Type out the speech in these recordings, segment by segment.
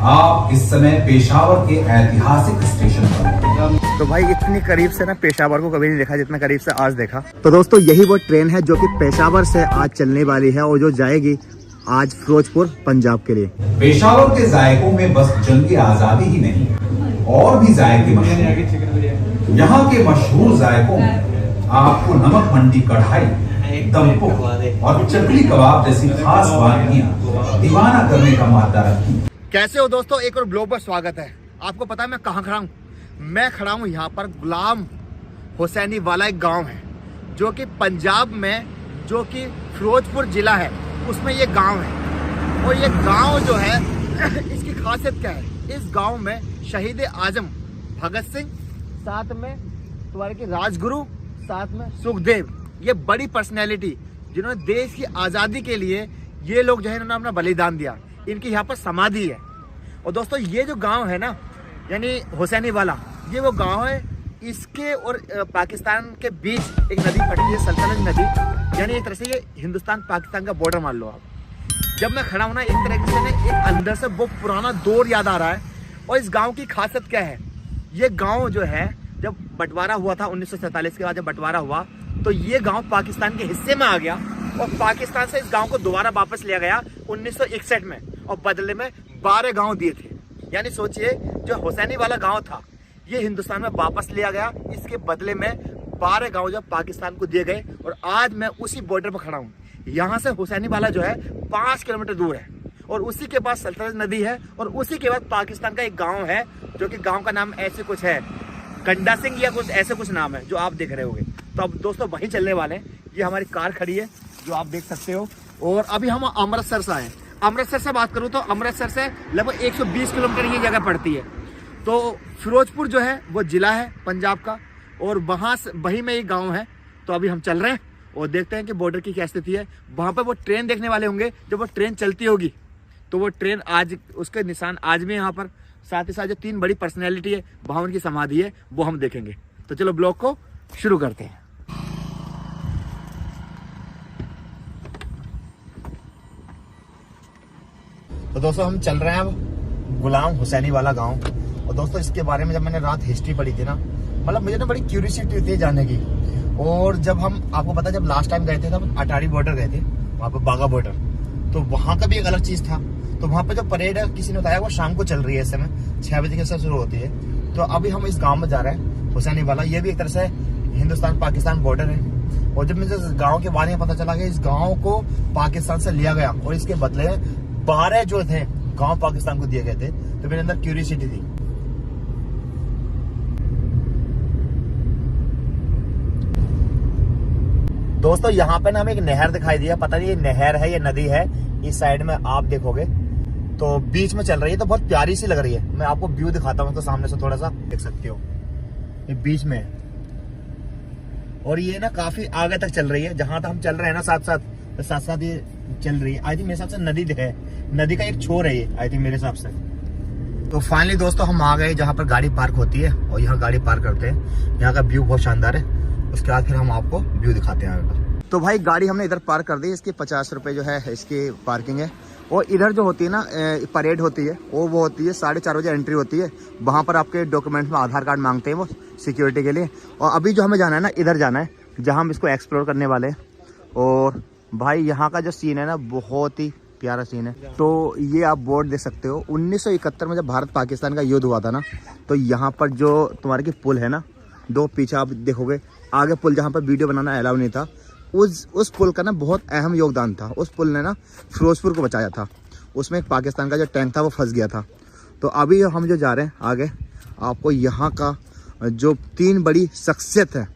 आप इस समय पेशावर के ऐतिहासिक स्टेशन पर हैं। तो भाई इतनी करीब से ना पेशावर को कभी नहीं देखा जितना करीब से आज देखा। तो दोस्तों यही वो ट्रेन है जो कि पेशावर से आज चलने वाली है और जो जाएगी आज फिरोजपुर पंजाब के लिए। पेशावर के जायकों में बस जंग आजादी ही नहीं और भी जायके मशहूर। यहाँ के मशहूर जायकों में आपको नमक मंडी कढ़ाई, दमपुर और चकली कबाब जैसी खास वानगियां दीवाना करने का मादा रखती। कैसे हो दोस्तों, एक और ब्लॉग पर स्वागत है। आपको पता है मैं कहाँ खड़ा हूँ? मैं खड़ा हूँ यहाँ पर गुलाम हुसैनी वाला एक गांव है जो कि पंजाब में, जो कि फिरोजपुर जिला है, उसमें ये गांव है। और ये गांव जो है इसकी खासियत क्या है? इस गांव में शहीद आजम भगत सिंह, साथ में तुम्हारे की राजगुरु, साथ में सुखदेव, ये बड़ी पर्सनैलिटी जिन्होंने देश की आज़ादी के लिए ये लोग जो है इन्होंने अपना बलिदान दिया, इनकी यहाँ पर समाधि है। और दोस्तों ये जो गांव है ना, यानी हुसैनी वाला, ये वो गांव है। इसके और पाकिस्तान के बीच एक नदी पड़ती है, सल्तनत नदी, यानी एक तरह से ये हिंदुस्तान पाकिस्तान का बॉर्डर मान लो आप। जब मैं खड़ा हूँ ना, एक तरह से एक अंदर से वो पुराना दौर याद आ रहा है। और इस गाँव की खासियत क्या है? ये गाँव जो है जब बंटवारा हुआ था 1947 के बाद, जब बंटवारा हुआ तो ये गांव पाकिस्तान के हिस्से में आ गया और पाकिस्तान से इस गांव को दोबारा वापस लिया गया 1961 में, और बदले में 12 गांव दिए थे। यानी सोचिए, जो हुसैनी वाला गांव था ये हिंदुस्तान में वापस लिया गया, इसके बदले में 12 गांव जब पाकिस्तान को दिए गए। और आज मैं उसी बॉर्डर पर खड़ा हूँ। यहाँ से हुसैनी वाला जो है 5 किलोमीटर दूर है, और उसी के पास सल्तनत नदी है, और उसी के बाद पाकिस्तान का एक गाँव है जो कि गाँव का नाम ऐसे कुछ है, गंडा सिंह या कुछ ऐसे कुछ नाम है जो आप देख रहे होंगे। तो अब दोस्तों वहीं चलने वाले हैं। ये हमारी कार खड़ी है जो आप देख सकते हो। और अभी हम अमृतसर से आए। अमृतसर से बात करूँ तो अमृतसर से लगभग 120 किलोमीटर ये जगह पड़ती है। तो फिरोजपुर जो है वो जिला है पंजाब का, और वहाँ से वहीं में एक गाँव है। तो अभी हम चल रहे हैं और देखते हैं कि बॉर्डर की क्या स्थिति है। वहाँ पर वो ट्रेन देखने वाले होंगे, जब वो ट्रेन चलती होगी तो वो ट्रेन आज, उसके निशान आज भी यहाँ पर, साथ ही साथ जो 3 बड़ी पर्सनैलिटी है वहाँ उनकी समाधि है, वो हम देखेंगे। तो चलो ब्लॉग को शुरू करते हैं। तो दोस्तों हम चल रहे हैं अब गुलाम हुसैनी वाला गांव। और दोस्तों इसके बारे में जब मैंने रात हिस्ट्री पढ़ी थी ना, मतलब मुझे ना बड़ी क्यूरियोसिटी थी जानने की। और जब हम, आपको पता, जब लास्ट टाइम गए थे तब अटारी बॉर्डर गए थे, वहाँ पे बाघा बॉर्डर, तो वहाँ का भी एक अलग चीज था। तो वहाँ पे जो परेड है, किसी ने बताया वो शाम को चल रही है, इस समय 6 बजे के साथ शुरू होती है। तो अभी हम इस गाँव में जा रहे हैं हुसैनी वाला। ये भी एक तरह से हिंदुस्तान पाकिस्तान बॉर्डर है। और जब मुझे इस गाँव के बारे में पता चला कि इस गाँव को पाकिस्तान से लिया गया और इसके बदले 12 जो थे गांव पाकिस्तान को दिए गए थे, तो मेरे अंदर क्यूरियोसिटी थी। दोस्तों यहाँ पे ना हमें एक नहर दिखाई दिया, पता नहीं ये नहर है या नदी है। इस साइड में आप देखोगे तो बीच में चल रही है, तो बहुत प्यारी सी लग रही है। मैं आपको व्यू दिखाता हूँ तो सामने से थोड़ा सा देख सकते हो, ये बीच में है। और ये ना काफी आगे तक चल रही है, जहां तक हम चल रहे हैं ना, साथ साथ ये चल रही है। आई थिंक मेरे हिसाब से नदी है, नदी का एक छोर है ये, आई थिंक मेरे हिसाब से। तो फाइनली दोस्तों हम आ गए जहाँ पर गाड़ी पार्क होती है, और यहाँ गाड़ी पार्क करते हैं। यहाँ का व्यू बहुत शानदार है। उसके बाद फिर हम आपको व्यू दिखाते हैं आगे का। तो भाई गाड़ी हमने इधर पार्क कर दी। इसकी 50 रुपये जो है इसकी पार्किंग है। और इधर जो होती है ना परेड होती है, वो होती है 4:30 बजे एंट्री होती है। वहाँ पर आपके डॉक्यूमेंट्स में आधार कार्ड मांगते हैं वो सिक्योरिटी के लिए। और अभी जो हमें जाना है ना, इधर जाना है जहाँ हम इसको एक्सप्लोर करने वाले हैं। और भाई यहाँ का जो सीन है ना, बहुत ही प्यारा सीन है। तो ये आप बोर्ड देख सकते हो, 1971 में जब भारत पाकिस्तान का युद्ध हुआ था ना, तो यहाँ पर जो तुम्हारे की पुल है ना, 2 पीछे आप देखोगे, आगे पुल जहाँ पर वीडियो बनाना अलाउ नहीं था, उस पुल का ना बहुत अहम योगदान था। उस पुल ने ना फिरोजपुर को बचाया था। उसमें एक पाकिस्तान का जो टैंक था वो फंस गया था। तो अभी हम जो जा रहे हैं आगे, आपको यहाँ का जो 3 बड़ी शख्सियत है,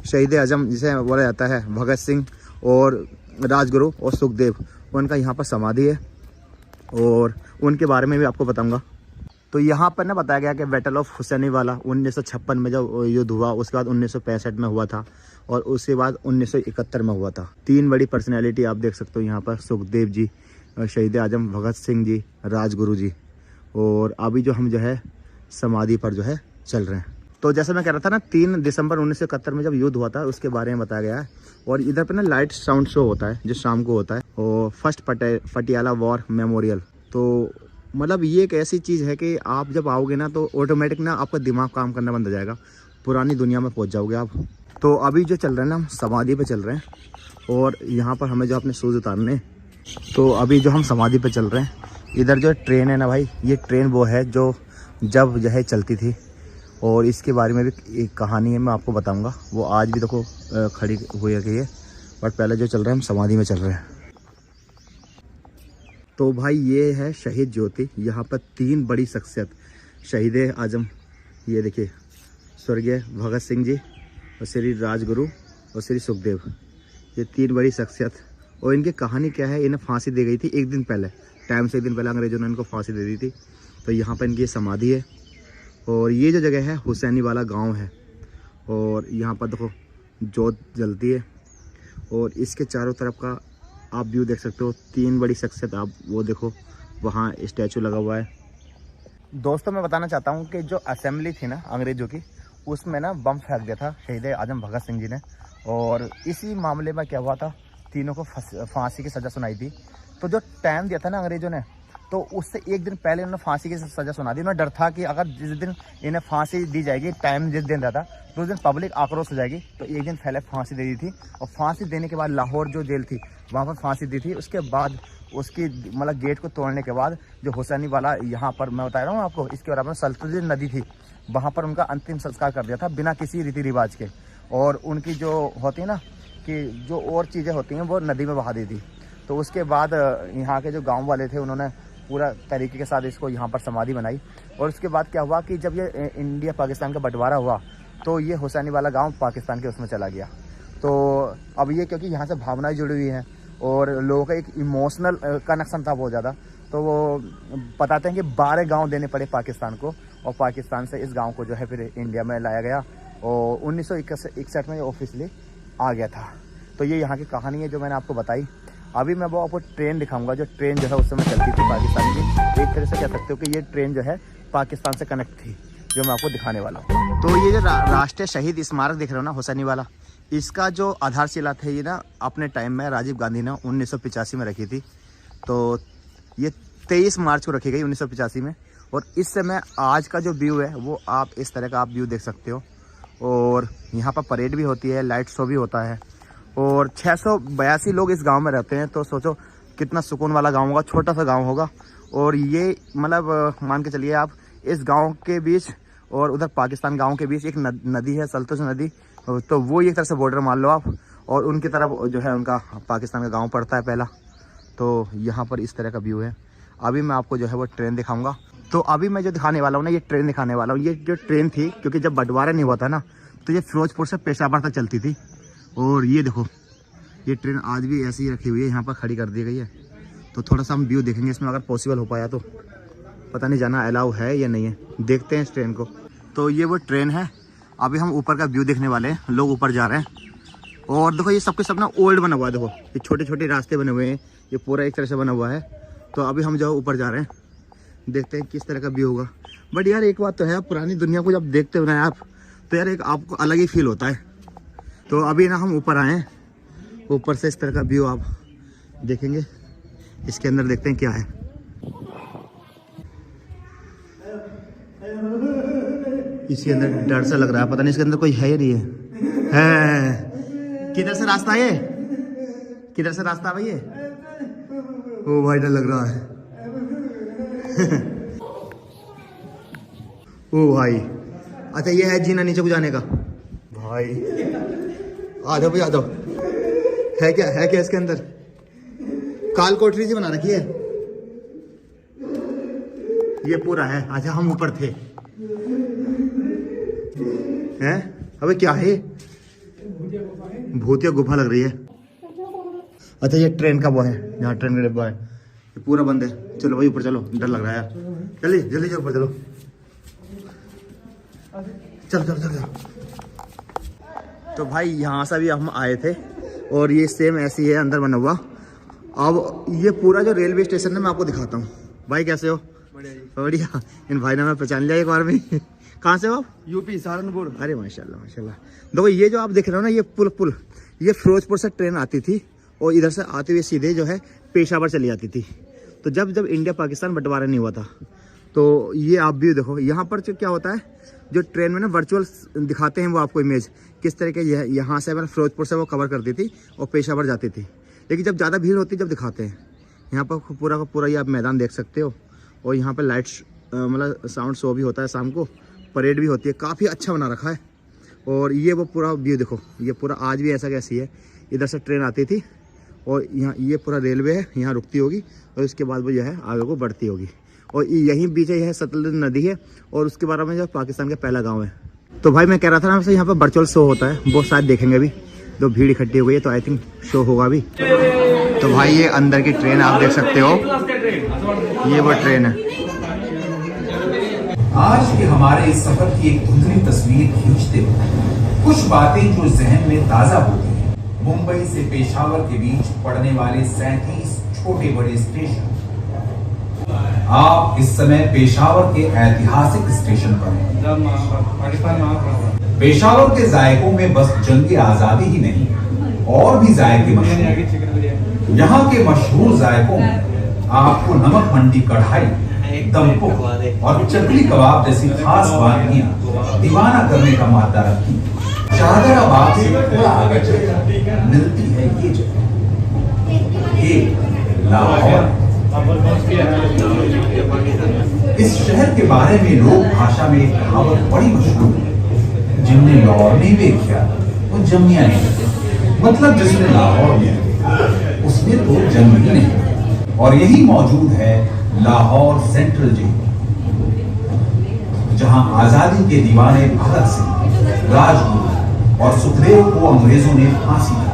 शहीद आजम जिसे बोला जाता है, भगत सिंह और राजगुरु और सुखदेव, उनका यहाँ पर समाधि है। और उनके बारे में भी आपको बताऊंगा। तो यहाँ पर ना बताया गया कि बैटल ऑफ हुसैनी वाला 1956 में जब युद्ध हुआ, उसके बाद 1965 में हुआ था, और उसके बाद 1971 में हुआ था। 3 बड़ी पर्सनैलिटी आप देख सकते हो यहाँ पर, सुखदेव जी, शहीद आजम भगत सिंह जी, राजगुरु जी। और अभी जो हम जो है समाधि पर जो है चल रहे हैं। तो जैसे मैं कह रहा था ना, 3 दिसंबर 1971 में जब युद्ध हुआ था, उसके बारे में बताया गया है। और इधर पे ना लाइट साउंड शो होता है जो शाम को होता है, और फर्स्ट पटियाला वॉर मेमोरियल। तो मतलब ये एक ऐसी चीज़ है कि आप जब आओगे ना तो ऑटोमेटिक ना आपका दिमाग काम करना बंद हो जाएगा, पुरानी दुनिया में पहुंच जाओगे आप। तो अभी जो चल रहा है ना, हम समाधि पे चल रहे हैं और यहाँ पर हमें जो अपने शूज़ उतारने, तो अभी जो हम समाधि पे चल रहे हैं, इधर जो ट्रेन है ना भाई, ये ट्रेन वो है जो जब जो है चलती थी, और इसके बारे में भी एक कहानी है, मैं आपको बताऊँगा। वो आज भी देखो खड़ी हुई है, बट पहले जो चल रहा है हम समाधि में चल रहे हैं। तो भाई ये है शहीद ज्योति। यहाँ पर 3 बड़ी शख्सियत शहीद आजम, ये देखिए, स्वर्गीय भगत सिंह जी और श्री राजगुरु और श्री सुखदेव, ये 3 बड़ी शख्सियत। और इनकी कहानी क्या है, इन्हें फांसी दी गई थी एक दिन पहले, टाइम से एक दिन पहले अंग्रेजों ने इनको फांसी दे दी थी। तो यहाँ पर इनकी समाधि है और ये जो जगह है हुसैनी वाला गाँव है, और यहाँ पर देखो जोत जलती है और इसके चारों तरफ का आप व्यू देख सकते हो। 3 बड़ी शख्सियत, आप वो देखो, वहाँ स्टैचू लगा हुआ है। दोस्तों मैं बताना चाहता हूँ कि जो असेंबली थी ना अंग्रेजों की, उसमें ना बम फेंक दिया था शहीद आजम भगत सिंह जी ने, और इसी मामले में क्या हुआ था, तीनों को फांसी की सज़ा सुनाई थी। तो जो टाइम दिया था ना अंग्रेजों ने, तो उससे एक दिन पहले उन्होंने फांसी की सज़ा सुना दी। उन्हें डर था कि अगर जिस दिन इन्हें फांसी दी जाएगी, टाइम जिस दिन रहता तो उस दिन पब्लिक आक्रोश हो जाएगी, तो एक दिन पहले फांसी दे दी थी। और फांसी देने के बाद लाहौर जो जेल थी वहाँ पर फांसी दी थी। उसके बाद उसकी मतलब गेट को तोड़ने के बाद जो हुसैनी वाला, यहाँ पर मैं बता रहा हूँ आपको, इसके बराबर सल्तुजी नदी थी, वहाँ पर उनका अंतिम संस्कार कर दिया था बिना किसी रीति रिवाज के। और उनकी जो होती है ना कि जो और चीज़ें होती हैं वो नदी में बहा दी थी। तो उसके बाद यहाँ के जो गाँव वाले थे उन्होंने पूरा तरीके के साथ इसको यहाँ पर समाधि बनाई। और उसके बाद क्या हुआ कि जब ये इंडिया पाकिस्तान का बंटवारा हुआ, तो ये हुसैनी वाला गांव पाकिस्तान के उसमें चला गया। तो अब ये क्योंकि यहाँ से भावनाएं जुड़ी हुई हैं और लोगों का एक इमोशनल कनेक्शन था बहुत ज़्यादा, तो वो बताते हैं कि 12 गांव देने पड़े पाकिस्तान को, और पाकिस्तान से इस गांव को जो है फिर इंडिया में लाया गया और 1961 में ये ऑफिशियली आ गया था। तो ये यहाँ की कहानी है जो मैंने आपको बताई। अभी मैं वो आपको ट्रेन दिखाऊंगा, जो ट्रेन जो है उस समय चलती थी पाकिस्तान की। एक तरह से कह सकते हो कि ये ट्रेन जो है पाकिस्तान से कनेक्ट थी, जो मैं आपको दिखाने वाला हूँ। तो ये जो राष्ट्रीय शहीद स्मारक दिख रहे हो ना, हुसैनी वाला, इसका जो आधारशिला थे ये ना अपने टाइम में राजीव गांधी ने 1985 में रखी थी। तो ये 23 मार्च को रखी गई 1985 में। और इस समय आज का जो व्यू है वो आप इस तरह का आप व्यू देख सकते हो। और यहाँ पर परेड भी होती है, लाइट शो भी होता है। और 682 लोग इस गांव में रहते हैं, तो सोचो कितना सुकून वाला गांव होगा, छोटा सा गांव होगा। और ये मतलब मान के चलिए आप, इस गांव के बीच और उधर पाकिस्तान गांव के बीच एक नदी है, सल्तुज नदी, तो वो एक तरह से बॉर्डर मान लो आप। और उनकी तरफ जो है उनका पाकिस्तान का गांव पड़ता है पहला। तो यहाँ पर इस तरह का व्यू है। अभी मैं आपको जो है वो ट्रेन दिखाऊंगा। तो अभी मैं जो दिखाने वाला हूँ ना, ये ट्रेन दिखाने वाला हूँ। ये जो ट्रेन थी, क्योंकि जब बंटवारा नहीं हुआ था ना, तो ये फिरोजपुर से पेशावर तक चलती थी। और ये देखो, ये ट्रेन आज भी ऐसी ही रखी हुई है, यहाँ पर खड़ी कर दी गई है। तो थोड़ा सा हम व्यू देखेंगे इसमें, अगर पॉसिबल हो पाया तो। पता नहीं जाना अलाउ है या नहीं है, देखते हैं इस ट्रेन को। तो ये वो ट्रेन है। अभी हम ऊपर का व्यू देखने वाले हैं, लोग ऊपर जा रहे हैं। और देखो ये सबके सब ना ओल्ड बना हुआ है, देखो ये छोटे छोटे रास्ते बने हुए हैं, ये पूरा एक तरह से बना हुआ है। तो अभी हम जो ऊपर जा रहे हैं, देखते हैं किस तरह का व्यू होगा। बट यार एक बात तो है, पुरानी दुनिया को जब देखते हो ना आप, तो यार एक आपको अलग ही फील होता है। तो अभी ना हम ऊपर आए हैं, ऊपर से इस तरह का व्यू आप देखेंगे। इसके अंदर देखते हैं क्या है। इसके अंदर डर सा लग रहा है, पता नहीं इसके अंदर कोई है या नहीं है। किधर से रास्ता है, किधर से रास्ता भाई ये? ओ भाई डर लग रहा है। ओ भाई, अच्छा ये है जीना नीचे को जाने का भाई। आ जाओ भाई आ जाओ। है क्या इसके अंदर? काल कोठरी जी बना रखी है, ये पूरा है। अच्छा हम ऊपर थे हैं? अबे क्या है? भूतिया गुफा लग रही है। अच्छा ये ट्रेन का वो है, यहाँ ट्रेन का डिब्बा है, ये पूरा बंद है। चलो भाई ऊपर चलो, डर लग रहा है यार। जल्दी जल्दी ऊपर चलो, चलो चलो चलो। तो भाई यहाँ से भी हम आए थे और ये सेम ऐसी है अंदर बना हुआ। अब ये पूरा जो रेलवे स्टेशन है मैं आपको दिखाता हूँ। भाई कैसे हो? बढ़िया। इन भाई ने मैं पहचान लिया एक बार में। कहाँ से हो आप? यूपी सहारनपुर। अरे माशाल्लाह माशाल्लाह। देखो ये जो आप देख रहे हो ना, ये पुल ये फिरोजपुर से ट्रेन आती थी और इधर से आते हुए सीधे जो है पेशावर चली जाती थी। तो जब जब इंडिया पाकिस्तान बंटवारा नहीं हुआ था, तो ये आप भी देखो यहाँ पर क्या होता है, जो ट्रेन में ना वर्चुअल दिखाते हैं वो आपको इमेज किस तरह के, यहाँ से मैंने फिरोजपुर से वो कवर करती थी और पेशावर जाती थी। लेकिन जब ज़्यादा भीड़ होती जब दिखाते हैं, यहाँ पर पूरा का पूरा ये आप मैदान देख सकते हो। और यहाँ पर लाइट्स मतलब साउंड शो भी होता है, शाम को परेड भी होती है, काफ़ी अच्छा बना रखा है। और ये वो पूरा व्यू देखो, ये पूरा आज भी ऐसा कैसी है, इधर से ट्रेन आती थी और यहाँ ये पूरा रेलवे है, यहाँ रुकती होगी और उसके बाद वो जो है आगे को बढ़ती होगी। और यहीं बीच यह सतलुज नदी है और उसके बारे में जो पाकिस्तान का पहला गांव है। तो भाई मैं कह रहा था ना, यहाँ पर वर्चुअल शो होता है, वो शायद देखेंगे अभी, जो भीड़ इकट्ठी हुई है तो आई थिंक शो होगा भी। तो भाई ये अंदर की ट्रेन आप देख सकते हो, ये वो ट्रेन है। आज के हमारे इस सफर की एक धुंधली तस्वीर खींचते हुए कुछ बातें जो जहन में ताजा होती हैं। मुंबई से पेशावर के बीच पड़ने वाले 37 छोटे बड़े स्टेशन। आप इस समय पेशावर के ऐतिहासिक स्टेशन पर हैं। पेशावर के जायकों में बस जंग आजादी ही नहीं, और भी जायके मशहूर। यहाँ के मशहूर जायकों में आपको नमक मंडी कढ़ाई, दमपुक और चकली कबाब जैसी खास वानगियां दीवाना करने का मादा रखती हैं। शाहजहाबाद से थोड़ा आगे चलकर मिलती है ये जगह, ये लाहौर। इस शहर के बारे में लोक भाषा में एक कहावत बड़ी मशहूर है, जिनने लाहौर नहीं देखा वो जमिया नहीं। मतलब जिसने लाहौर में उसने तो जन्म ही नहीं। और यही मौजूद है लाहौर सेंट्रल जेल, जहां आजादी के दीवाने भगत सिंह, राजगुरु और सुखदेव को अंग्रेजों ने फांसी दी।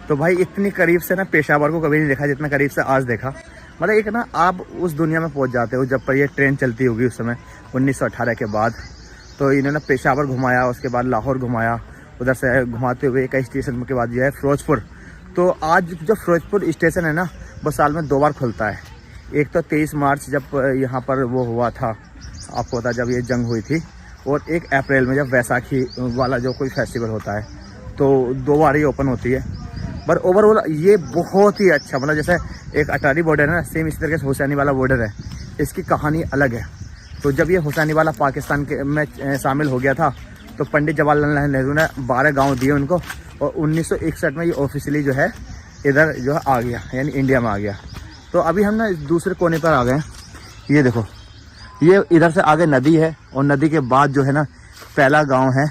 तो भाई इतनी करीब से ना पेशावर को कभी नहीं देखा जितना करीब से आज देखा। मतलब एक ना आप उस दुनिया में पहुंच जाते हो जब पर ये ट्रेन चलती होगी उस समय 1918 के बाद। तो इन्होंने पेशावर घुमाया, उसके बाद लाहौर घुमाया, उधर से घुमाते हुए कई स्टेशन के बाद जो है फिरोजपुर। तो आज जो फिरोजपुर स्टेशन है ना, वो साल में 2 बार खुलता है। एक तो 23 मार्च जब यहाँ पर वो हुआ था, आपको पता जब ये जंग हुई थी, और 1 अप्रैल में जब वैसाखी वाला जो कोई फेस्टिवल होता है, तो 2 बार ये ओपन होती है। पर ओवरऑल ये बहुत ही अच्छा, मतलब जैसे एक अटारी बॉर्डर है ना, सेम इसी तरह से हुसैनी वाला बॉर्डर है, इसकी कहानी अलग है। तो जब ये हुसैनी वाला पाकिस्तान के में शामिल हो गया था, तो पंडित जवाहरलाल नेहरू ने 12 गाँव दिए उनको, और 1961 में ये ऑफिशियली जो है इधर जो है आ गया, यानी इंडिया में आ गया। तो अभी हम ना दूसरे कोने पर आ गए। ये देखो, ये इधर से आगे नदी है, और नदी के बाद जो है ना पहला गांव है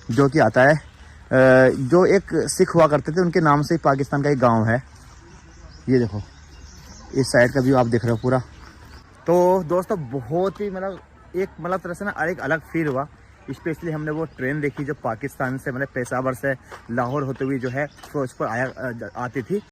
जो कि आता है, जो एक सिख हुआ करते थे उनके नाम से पाकिस्तान का एक गांव है। ये देखो, इस साइड का व्यू आप देख रहे हो पूरा। तो दोस्तों बहुत ही मतलब एक मतलब तरह से ना एक अलग फील हुआ। स्पेशली हमने वो ट्रेन देखी जो पाकिस्तान से मतलब पेशावर से लाहौर होते हुए जो है फिरोजपुर आती थी।